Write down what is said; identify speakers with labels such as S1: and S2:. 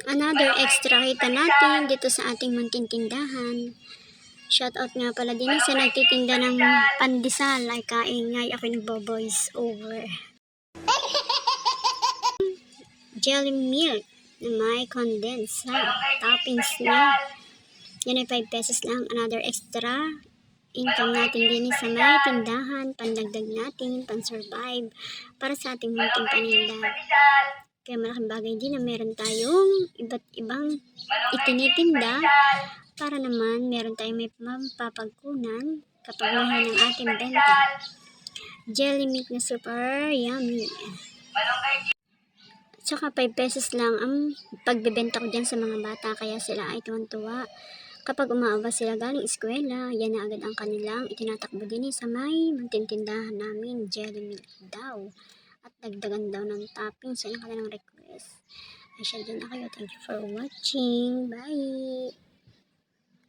S1: Another extra kita natin dito sa ating munting tindahan. Shoutout nga pala din sa nagtitinda ng pandesal ay kaingay ako nagbo-voice over. Jelly milk na may condensed toppings niya. Yan ay 5 pesos lang. Another extra income natin din sa may tindahan, pandagdag natin, pan-survive para sa ating munting paninda. Kaya malaking bagay din na meron tayong iba't ibang itinitinda para naman meron tayong may mapapagkunan kapag mahal ang ating benta. Jelly milk na super yummy. Tsaka 5 pesos lang ang pagbebenta ko dyan sa mga bata, kaya sila ay tuwan-tuwa. Kapag umaabas sila galing eskwela, yan na agad ang kanilang itinatakbo din sa may magtintindahan namin, jelly milk daw. At dagdagan daw ng toppings, yan ang kanilang request. Ay siya dyan na kayo. Thank you for watching. Bye!